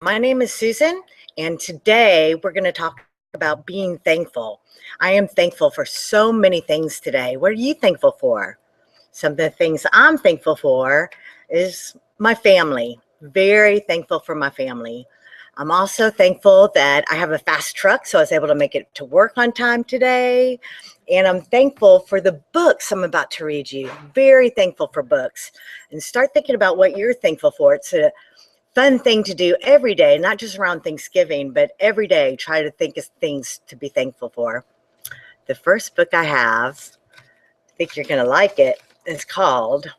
My name is Susan, and today we're going to talk about being thankful. I am thankful for so many things today. What are you thankful for? Some of the things I'm thankful for is my family. Very thankful for my family. I'm also thankful that I have a fast truck, so I was able to make it to work on time today. And I'm thankful for the books I'm about to read you. Very thankful for books. And start thinking about what you're thankful for. It's a fun thing to do every day, not just around Thanksgiving, but every day. Try to think of things to be thankful for. The first book I have, I think you're going to like it, is called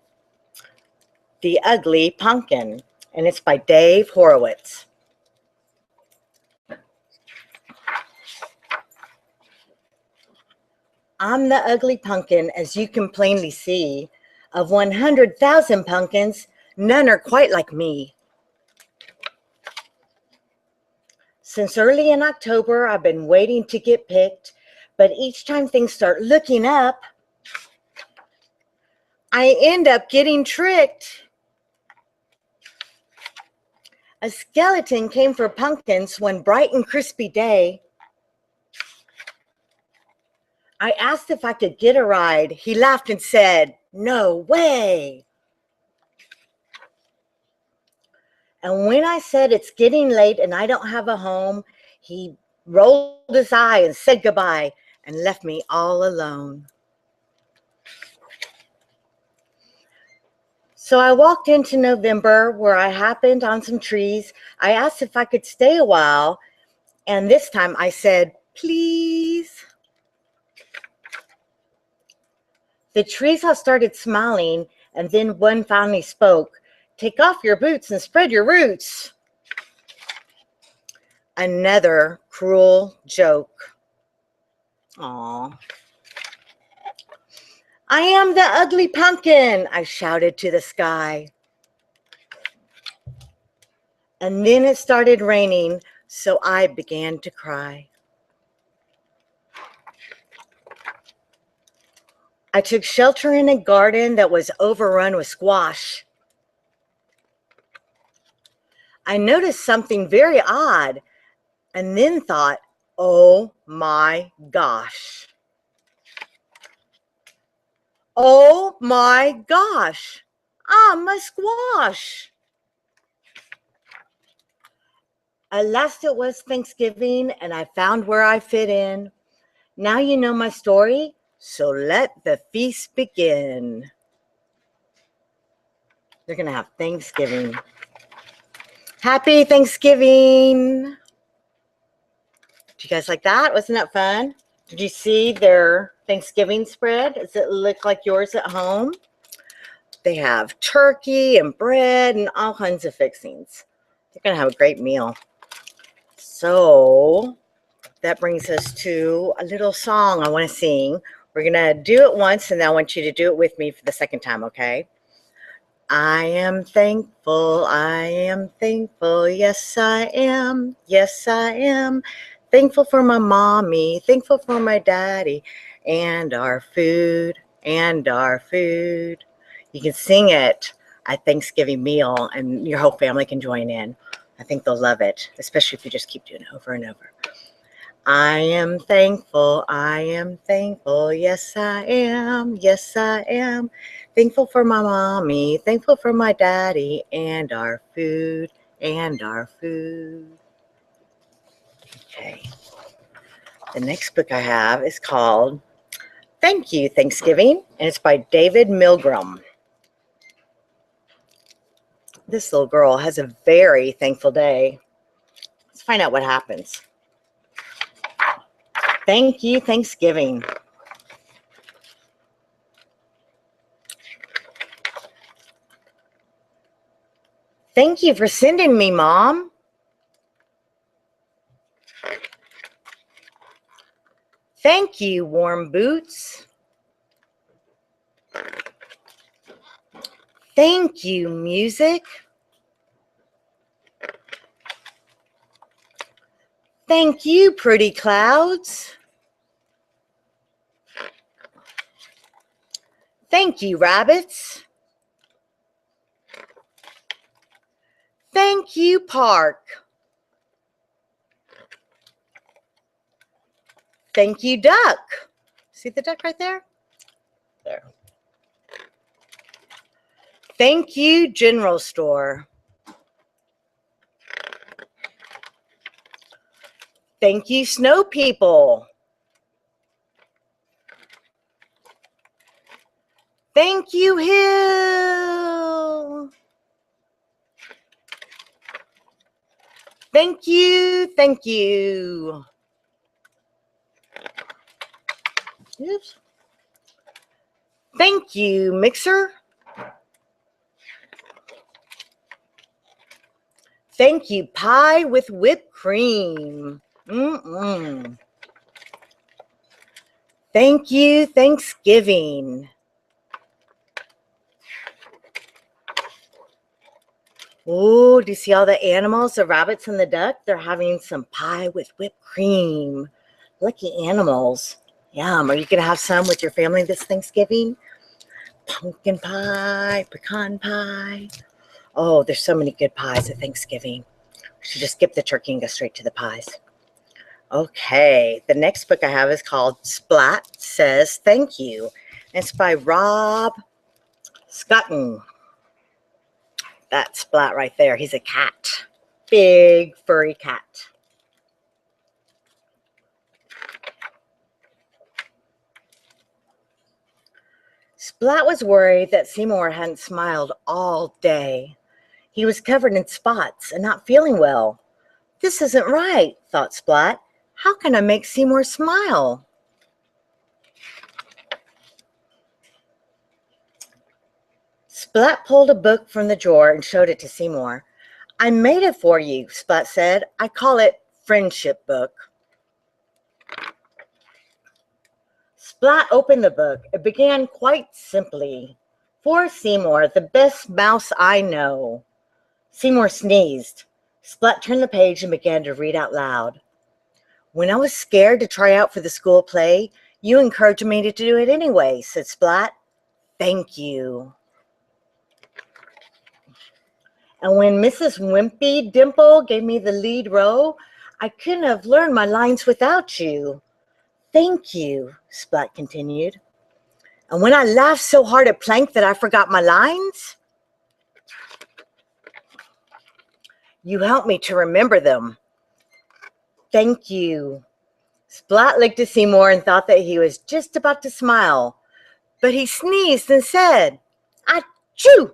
The Ugly Pumpkin, and it's by Dave Horowitz. I'm the ugly pumpkin, as you can plainly see. Of 100,000 pumpkins, none are quite like me. Since early in October, I've been waiting to get picked, but each time things start looking up, I end up getting tricked. A skeleton came for pumpkins one bright and crispy day. I asked if I could get a ride. He laughed and said, "No way." And when I said it's getting late and I don't have a home, he rolled his eye and said goodbye and left me all alone. So I walked into November where I happened on some trees. I asked if I could stay a while, and this time I said, "Please." The trees all started smiling, and then one finally spoke. "Take off your boots and spread your roots." Another cruel joke. Aw. "I am the ugly pumpkin," I shouted to the sky. And then it started raining, so I began to cry. I took shelter in a garden that was overrun with squash. I noticed something very odd and then thought, "Oh my gosh. Oh my gosh, I'm a squash." At last it was Thanksgiving, and I found where I fit in. Now you know my story, so let the feast begin. They're going to have Thanksgiving. Happy Thanksgiving. Did you guys like that? Wasn't that fun? Did you see their Thanksgiving spread? Does it look like yours at home? They have turkey and bread and all kinds of fixings. They're going to have a great meal. So that brings us to a little song I want to sing. We're going to do it once, and then I want you to do it with me for the second time, okay? I am thankful, yes I am, yes I am. Thankful for my mommy, thankful for my daddy, and our food, and our food. You can sing it at Thanksgiving meal, and your whole family can join in. I think they'll love it, especially if you just keep doing it over and over. I am thankful, yes I am, yes I am. Thankful for my mommy, thankful for my daddy, and our food, and our food. Okay. The next book I have is called Thank You, Thanksgiving, and it's by David Milgram. This little girl has a very thankful day. Let's find out what happens. Thank you, Thanksgiving. Thank you for sending me, Mom. Thank you, warm boots. Thank you, music. Thank you, pretty clouds. Thank you, rabbits. Thank you, park. Thank you, duck. See the duck right there? There. Thank you, general store. Thank you, snow people. Thank you, hill. Thank you, thank you. Oops. Thank you, mixer. Thank you, pie with whipped cream. Mm-mm. Thank you, Thanksgiving. Oh, do you see all the animals, the rabbits and the duck? They're having some pie with whipped cream. Lucky animals. Yum. Are you going to have some with your family this Thanksgiving? Pumpkin pie, pecan pie. Oh, there's so many good pies at Thanksgiving. We should just skip the turkey and go straight to the pies. Okay, the next book I have is called Splat Says Thank You. It's by Rob Scutton. That Splat right there. He's a cat. Big furry cat. Splat was worried that Seymour hadn't smiled all day. He was covered in spots and not feeling well. This isn't right, thought Splat. How can I make Seymour smile? Splat pulled a book from the drawer and showed it to Seymour. I made it for you, Splat said. I call it Friendship Book. Splat opened the book. It began quite simply. For Seymour, the best mouse I know. Seymour sneezed. Splat turned the page and began to read out loud. When I was scared to try out for the school play, you encouraged me to do it anyway, said Splat. Thank you. And when Mrs. Wimpy Dimple gave me the lead role, I couldn't have learned my lines without you. Thank you, Splat continued. And when I laughed so hard at Plank that I forgot my lines, you helped me to remember them. Thank you. Splat looked at Seymour and thought that he was just about to smile, but he sneezed and said, Achoo!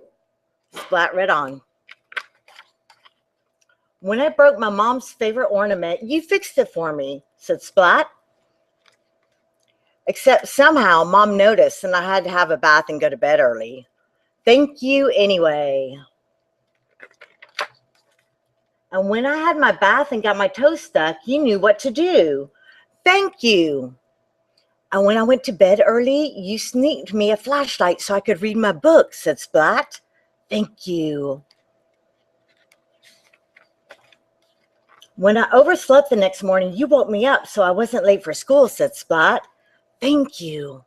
Splat read on. When I broke my mom's favorite ornament, you fixed it for me, said Splat. Except somehow Mom noticed and I had to have a bath and go to bed early. Thank you anyway. And when I had my bath and got my toes stuck, you knew what to do. Thank you. And when I went to bed early, you sneaked me a flashlight so I could read my book, said Splat. Thank you. When I overslept the next morning, you woke me up so I wasn't late for school, said Splat. Thank you.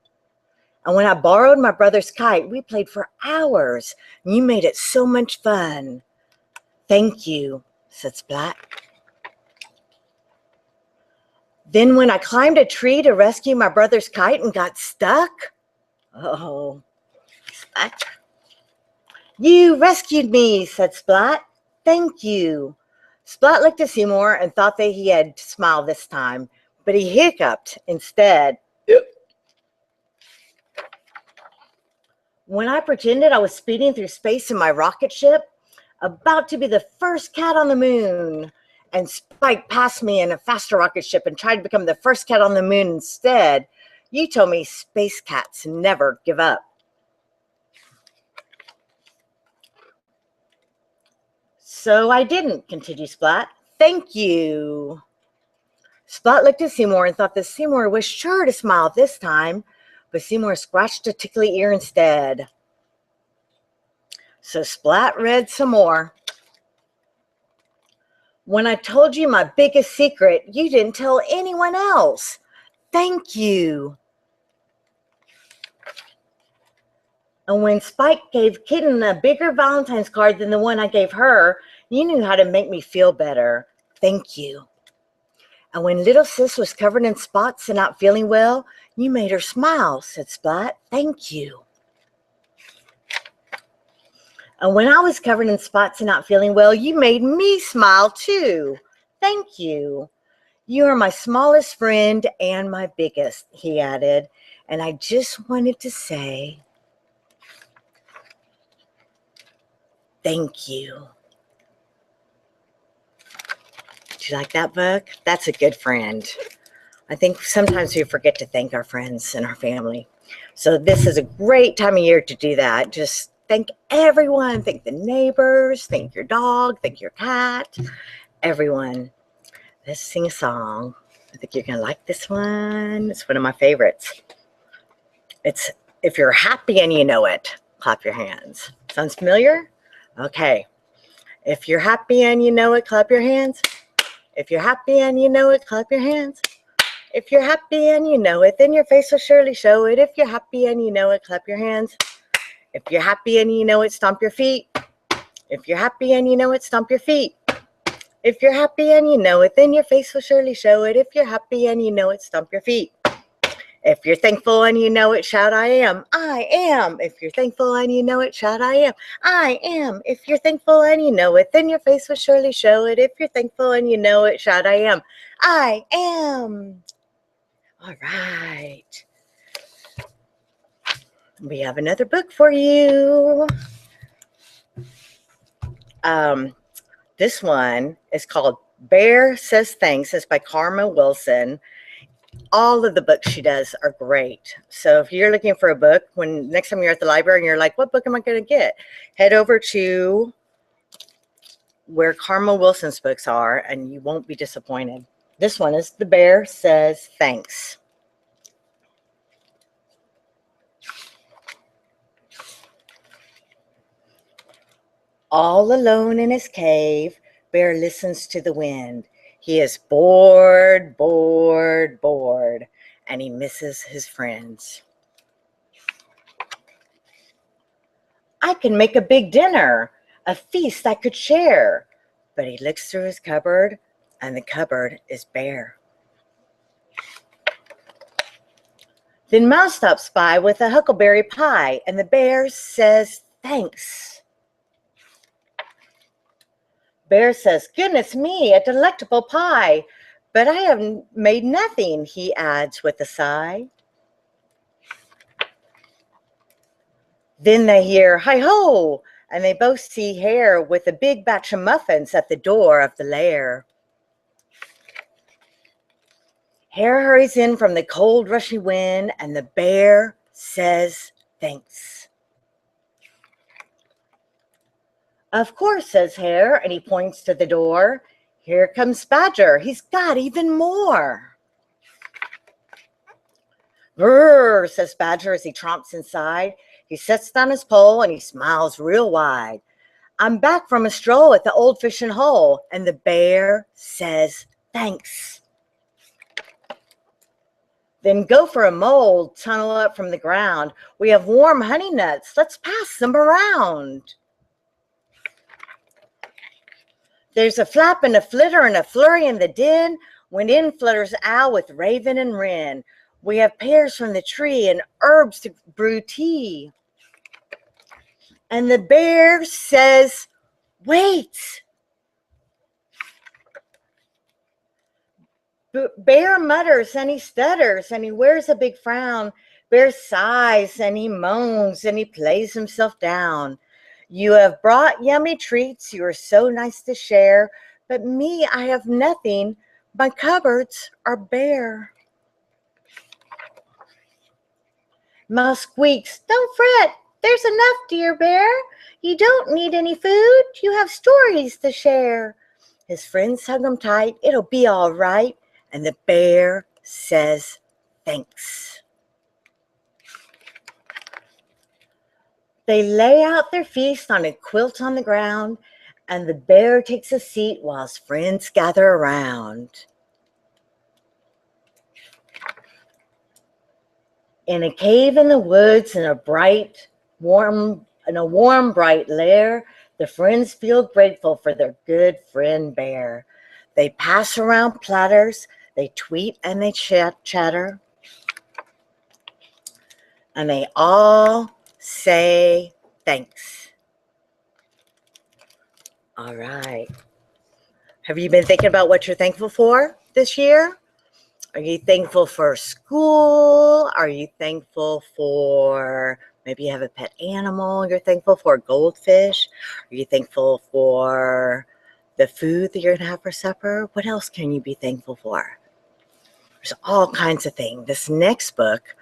And when I borrowed my brother's kite, we played for hours, and you made it so much fun. Thank you, said Splat. Then when I climbed a tree to rescue my brother's kite and got stuck, oh, Splat. You rescued me, said Splat. Thank you. Splat looked at Seymour and thought that he had smiled this time, but he hiccuped instead. When I pretended I was speeding through space in my rocket ship, about to be the first cat on the moon, and Spike passed me in a faster rocket ship and tried to become the first cat on the moon instead, you told me space cats never give up. So I didn't, continued Splat. Thank you. Splat looked at Seymour and thought that Seymour was sure to smile this time, but Seymour scratched a tickly ear instead. So Splat read some more. When I told you my biggest secret, you didn't tell anyone else. Thank you. And when Spike gave Kitten a bigger Valentine's card than the one I gave her, you knew how to make me feel better. Thank you. And when little sis was covered in spots and not feeling well, you made her smile, said Splat. Thank you. And when I was covered in spots and not feeling well, you made me smile too. Thank you. You are my smallest friend and my biggest, he added. And I just wanted to say, thank you. Did you like that book? That's a good friend. I think sometimes we forget to thank our friends and our family. So this is a great time of year to do that. Just thank everyone. Thank the neighbors. Thank your dog. Thank your cat. Everyone. Let's sing a song. I think you're going to like this one. It's one of my favorites. It's If You're Happy and You Know It, clap your hands. Sounds familiar? Okay. If you're happy and you know it, clap your hands. If you're happy and you know it, clap your hands. If you're happy and you know it, then your face will surely show it. If you're happy and you know it, clap your hands. If you're happy and you know it, stomp your feet. If you're happy and you know it, stomp your feet. If you're happy and you know it, then your face will surely show it. If you're happy and you know it, stomp your feet. If you're thankful and you know it, shout, I am. I am. If you're thankful and you know it, shout, I am. I am. If you're thankful and you know it, then your face will surely show it. If you're thankful and you know it, shout, I am. I am. All right. We have another book for you. This one is called Bear Says Thanks. It's by Karma Wilson. All of the books she does are great. So if you're looking for a book, when next time you're at the library and you're like, what book am I going to get? Head over to where Karma Wilson's books are and you won't be disappointed. This one is The Bear Says Thanks. All alone in his cave, Bear listens to the wind. He is bored, bored, bored, and he misses his friends. I can make a big dinner, a feast I could share. But he looks through his cupboard, and the cupboard is bare. Then Mouse stops by with a huckleberry pie, and the bear says thanks. Bear says, goodness me, a delectable pie, but I have made nothing, he adds with a sigh. Then they hear, hi-ho, and they both see Hare with a big batch of muffins at the door of the lair. Hare hurries in from the cold, rushy wind, and the bear says thanks. Of course, says Hare, and he points to the door. Here comes Badger. He's got even more. Brrr, says Badger as he tromps inside. He sets down his pole and he smiles real wide. I'm back from a stroll at the old fishing hole, and the bear says thanks. Then Gopher and Mole tunnel up from the ground. We have warm honey nuts. Let's pass them around. There's a flap and a flitter and a flurry in the din, when in flutters Owl with Raven and Wren. We have pears from the tree and herbs to brew tea. And the bear says, wait. Bear mutters and he stutters and he wears a big frown. Bear sighs and he moans and he plays himself down. You have brought yummy treats, you are so nice to share, but me, I have nothing, my cupboards are bare. Mouse squeaks, don't fret, there's enough, dear bear. You don't need any food, you have stories to share. His friends hug him tight, it'll be all right, and the bear says thanks. They lay out their feast on a quilt on the ground, and the bear takes a seat while his friends gather around. In a cave in the woods, in a warm, bright lair, the friends feel grateful for their good friend bear. They pass around platters, They tweet and they chatter, and they all say thanks. All right. Have you been thinking about what you're thankful for this year? Are you thankful for school? Are you thankful for maybe you have a pet animal? You're thankful for a goldfish? Are you thankful for the food that you're going to have for supper? What else can you be thankful for? There's all kinds of things. This next book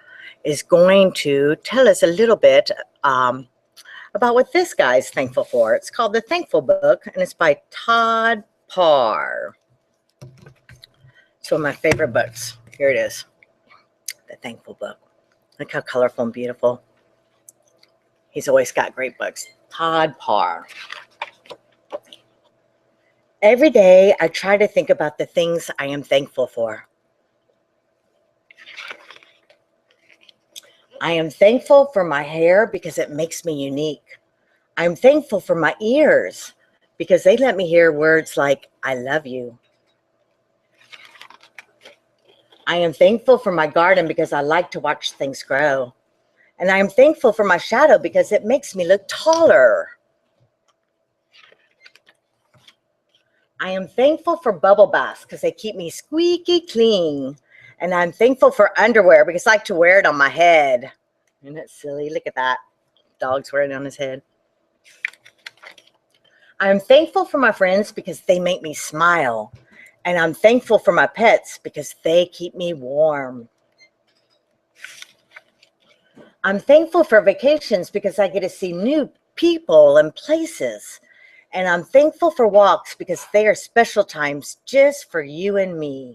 is going to tell us a little bit about what this guy's thankful for. It's called The Thankful Book, and it's by Todd Parr. It's one of my favorite books. Here it is, The Thankful Book. Look how colorful and beautiful. He's always got great books. Todd Parr. Every day, I try to think about the things I am thankful for. I am thankful for my hair because it makes me unique. I'm thankful for my ears because they let me hear words like, I love you. I am thankful for my garden because I like to watch things grow. And I am thankful for my shadow because it makes me look taller. I am thankful for bubble baths because they keep me squeaky clean. And I'm thankful for underwear because I like to wear it on my head. Isn't that silly? Look at that. Dog's wearing it on his head. I'm thankful for my friends because they make me smile. And I'm thankful for my pets because they keep me warm. I'm thankful for vacations because I get to see new people and places. And I'm thankful for walks because they are special times just for you and me.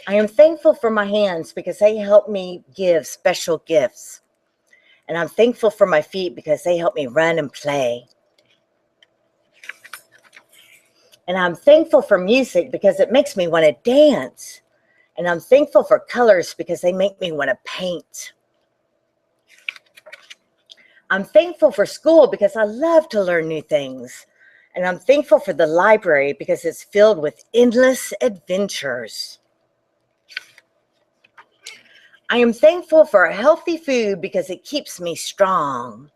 I am thankful for my hands because they help me give special gifts. And I'm thankful for my feet because they help me run and play. And I'm thankful for music because it makes me want to dance. And I'm thankful for colors because they make me want to paint. I'm thankful for school because I love to learn new things. And I'm thankful for the library because it's filled with endless adventures. I am thankful for healthy food because it keeps me strong.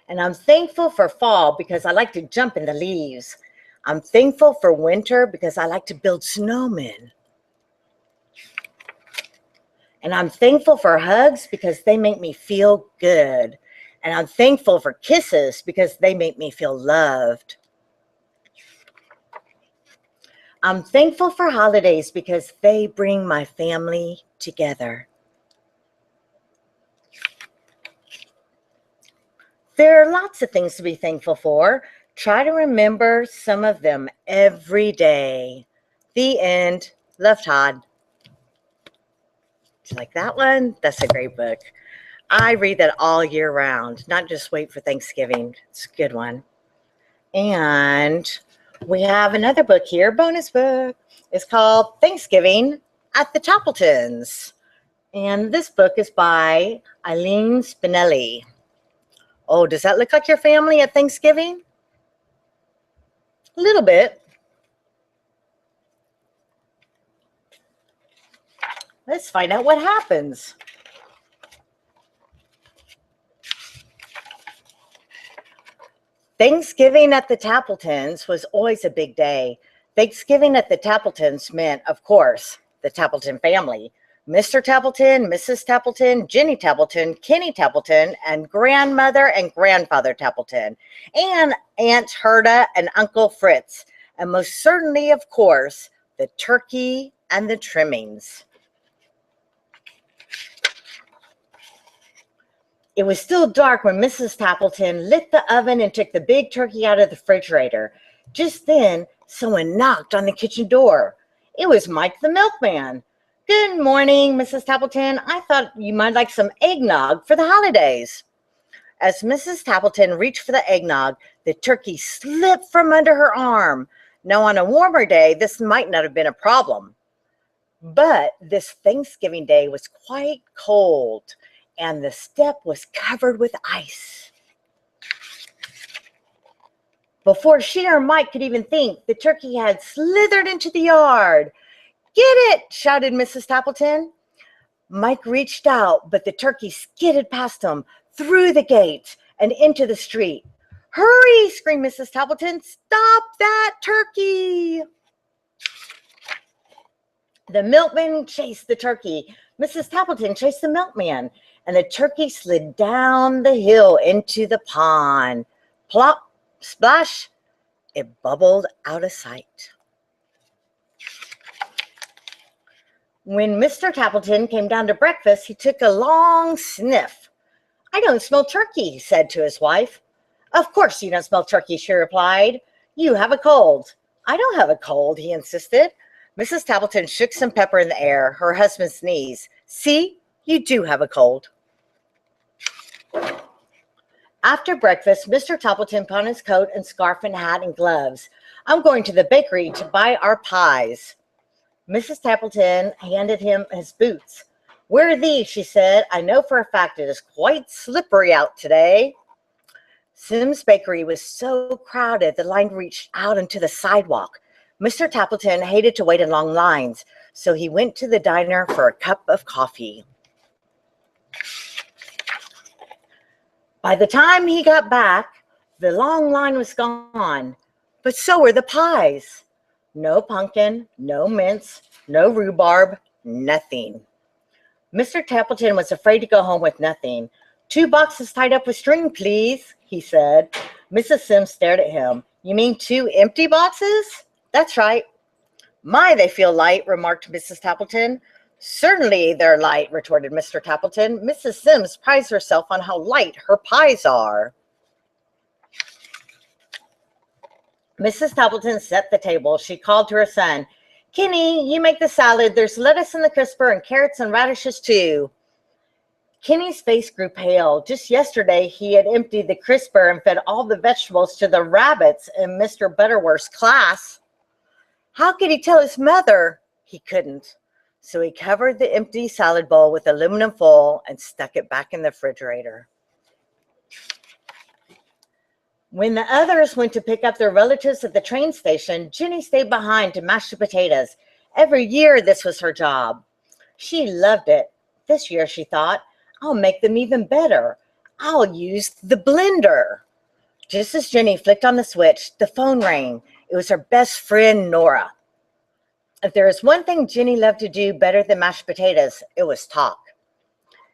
And I'm thankful for fall because I like to jump in the leaves. I'm thankful for winter because I like to build snowmen. And I'm thankful for hugs because they make me feel good. And I'm thankful for kisses because they make me feel loved. I'm thankful for holidays because they bring my family together. There are lots of things to be thankful for. Try to remember some of them every day. The end. Love, Todd. Do you like that one? That's a great book. I read that all year round, not just wait for Thanksgiving. It's a good one. And we have another book here, bonus book. It's called Thanksgiving at the Chapeltons. And this book is by Eileen Spinelli. Oh, does that look like your family at Thanksgiving? A little bit. Let's find out what happens. Thanksgiving at the Tapletons was always a big day. Thanksgiving at the Tapletons meant, of course, the Tapleton family. Mr. Tapleton, Mrs. Tapleton, Jenny Tapleton, Kenny Tapleton, and grandmother and grandfather Tapleton, and Aunt Herda and Uncle Fritz, and most certainly, of course, the turkey and the trimmings. It was still dark when Mrs. Tapleton lit the oven and took the big turkey out of the refrigerator. Just then, someone knocked on the kitchen door. It was Mike the milkman. Good morning, Mrs. Tapleton. I thought you might like some eggnog for the holidays. As Mrs. Tapleton reached for the eggnog, the turkey slipped from under her arm. Now, on a warmer day, this might not have been a problem. But this Thanksgiving day was quite cold, and the step was covered with ice. Before she or Mike could even think, the turkey had slithered into the yard. "Get it!" shouted Mrs. Tappleton. Mike reached out, but the turkey skidded past him, through the gate, and into the street. "Hurry!" screamed Mrs. Tappleton. "Stop that turkey!" The milkman chased the turkey. Mrs. Tappleton chased the milkman, and the turkey slid down the hill into the pond. Plop, splash, it bubbled out of sight. When Mr. Tappleton came down to breakfast, he took a long sniff. "I don't smell turkey," he said to his wife. "Of course you don't smell turkey," she replied. "You have a cold." "I don't have a cold," he insisted. Mrs. Tappleton shook some pepper in the air. Her husband sneezed. "See, you do have a cold." After breakfast, Mr. Tappleton put on his coat and scarf and hat and gloves. "I'm going to the bakery to buy our pies." Mrs. Tappleton handed him his boots. "Where are these?" she said. "I know for a fact it is quite slippery out today." Sim's bakery was so crowded the line reached out into the sidewalk. Mr. Tappleton hated to wait in long lines, so he went to the diner for a cup of coffee. By the time he got back, the long line was gone, but so were the pies. No pumpkin, no mince, no rhubarb, nothing. Mr. Tappleton was afraid to go home with nothing. "2 boxes tied up with string, please," he said. Mrs. Sims stared at him. "You mean 2 empty boxes?" "That's right." "My, they feel light," remarked Mrs. Tappleton. "Certainly they're light," retorted Mr. Tappleton. "Mrs. Sims prides herself on how light her pies are." Mrs. Tappleton set the table. She called to her son. "Kenny, you make the salad. There's lettuce in the crisper and carrots and radishes too." Kenny's face grew pale. Just yesterday, he had emptied the crisper and fed all the vegetables to the rabbits in Mr. Butterworth's class. How could he tell his mother? He couldn't. So he covered the empty salad bowl with aluminum foil and stuck it back in the refrigerator. When the others went to pick up their relatives at the train station, Jenny stayed behind to mash the potatoes. Every year, this was her job. She loved it. This year, she thought, "I'll make them even better. I'll use the blender." Just as Jenny flicked on the switch, the phone rang. It was her best friend, Nora. If there was one thing Jenny loved to do better than mashed potatoes, it was talk.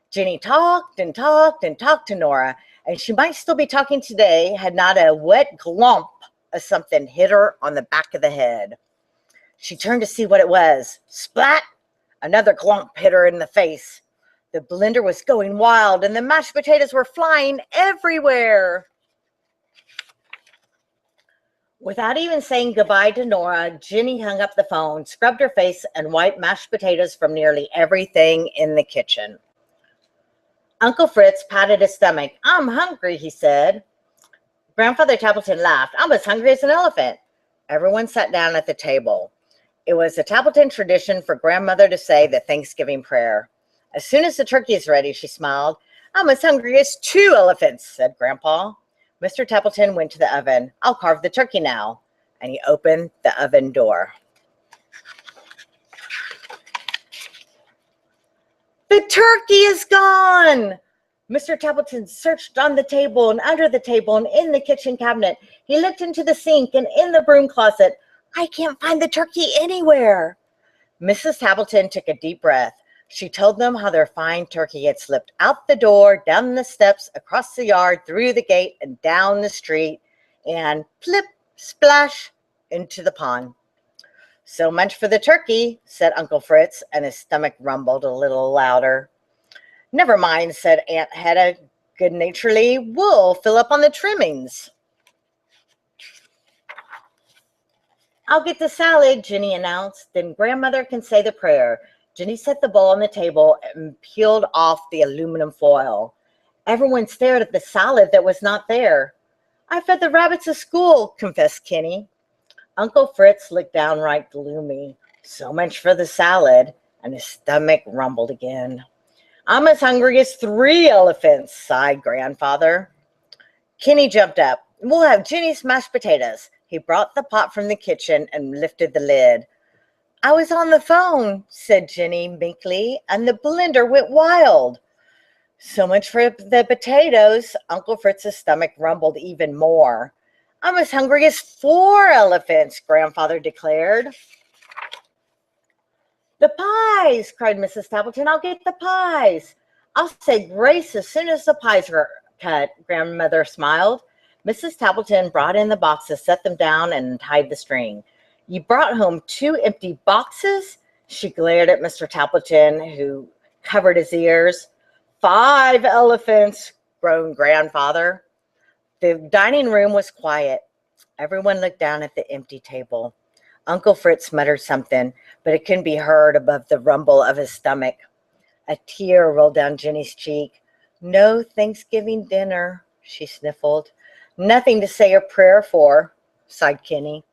Jenny talked and talked and talked to Nora, and she might still be talking today had not a wet glomp of something hit her on the back of the head. She turned to see what it was. Splat! Another glomp hit her in the face. The blender was going wild, and the mashed potatoes were flying everywhere. Without even saying goodbye to Nora, Jenny hung up the phone, scrubbed her face, and wiped mashed potatoes from nearly everything in the kitchen. Uncle Fritz patted his stomach. "I'm hungry," he said. Grandfather Tappleton laughed. "I'm as hungry as an elephant." Everyone sat down at the table. It was a Tappleton tradition for grandmother to say the Thanksgiving prayer. "As soon as the turkey is ready," she smiled. "I'm as hungry as 2 elephants," said Grandpa. Mr. Tappleton went to the oven. "I'll carve the turkey now." And he opened the oven door. The turkey is gone! Mr. Tappleton searched on the table and under the table and in the kitchen cabinet. He looked into the sink and in the broom closet. "I can't find the turkey anywhere." Mrs. Tappleton took a deep breath. She told them how their fine turkey had slipped out the door, down the steps, across the yard, through the gate, and down the street, and plip, splash, into the pond. "So much for the turkey," said Uncle Fritz, and his stomach rumbled a little louder. "Never mind," said Aunt Hedda good-naturedly. "We'll fill up on the trimmings." "I'll get the salad," Jenny announced. "Then Grandmother can say the prayer." Jenny set the bowl on the table and peeled off the aluminum foil. Everyone stared at the salad that was not there. "I fed the rabbits at school," confessed Kenny. Uncle Fritz looked downright gloomy. So much for the salad, and his stomach rumbled again. "I'm as hungry as 3 elephants," sighed Grandfather. Kenny jumped up. We'll have Jenny's mashed potatoes. He brought the pot from the kitchen and lifted the lid. I was on the phone, said Jenny meekly, and the blender went wild. So much for the potatoes. Uncle Fritz's stomach rumbled even more. I'm as hungry as 4 elephants, Grandfather declared. The pies, cried Mrs. Tappleton. I'll get the pies. I'll say grace as soon as the pies are cut, Grandmother smiled. Mrs. Tappleton brought in the boxes, set them down, and tied the string. You brought home 2 empty boxes? She glared at Mr. Tappleton, who covered his ears. 5 elephants, groaned Grandfather. The dining room was quiet. Everyone looked down at the empty table. Uncle Fritz muttered something, but it couldn't be heard above the rumble of his stomach. A tear rolled down Jenny's cheek. No Thanksgiving dinner, she sniffled. Nothing to say a prayer for, sighed Kenny.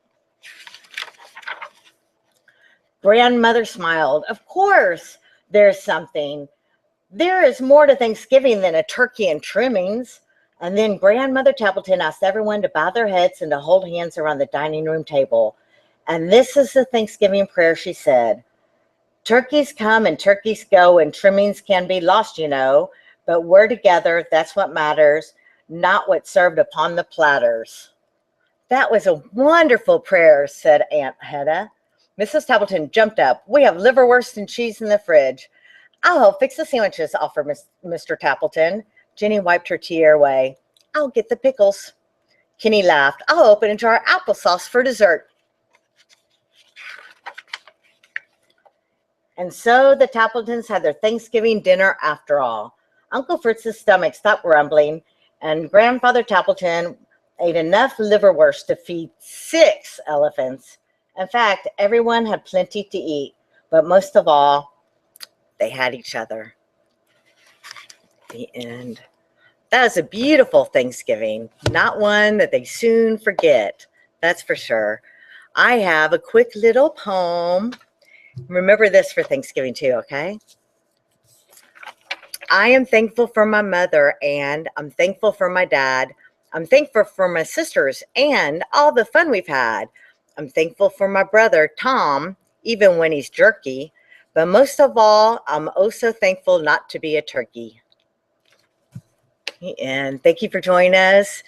Grandmother smiled. Of course, there's something. There is more to Thanksgiving than a turkey and trimmings. And then Grandmother Tappleton asked everyone to bow their heads and to hold hands around the dining room table. And this is the Thanksgiving prayer, she said. Turkeys come and turkeys go, and trimmings can be lost, you know. But we're together, that's what matters, not what's served upon the platters. That was a wonderful prayer, said Aunt Hedda. Mrs. Tappleton jumped up. We have liverwurst and cheese in the fridge. I'll help fix the sandwiches, offered Mr. Tappleton. Jenny wiped her tear away. I'll get the pickles. Kenny laughed. I'll open a jar of applesauce for dessert. And so the Tappletons had their Thanksgiving dinner after all. Uncle Fritz's stomach stopped rumbling, and Grandfather Tappleton ate enough liverwurst to feed 6 elephants. In fact, everyone had plenty to eat, but most of all, they had each other. The end. That is a beautiful Thanksgiving, not one that they soon forget. That's for sure. I have a quick little poem. Remember this for Thanksgiving too, okay? I am thankful for my mother, and I'm thankful for my dad. I'm thankful for my sisters and all the fun we've had. I'm thankful for my brother, Tom, even when he's jerky. But most of all, I'm oh so thankful not to be a turkey. And thank you for joining us.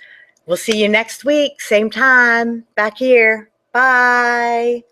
We'll see you next week, same time, back here. Bye.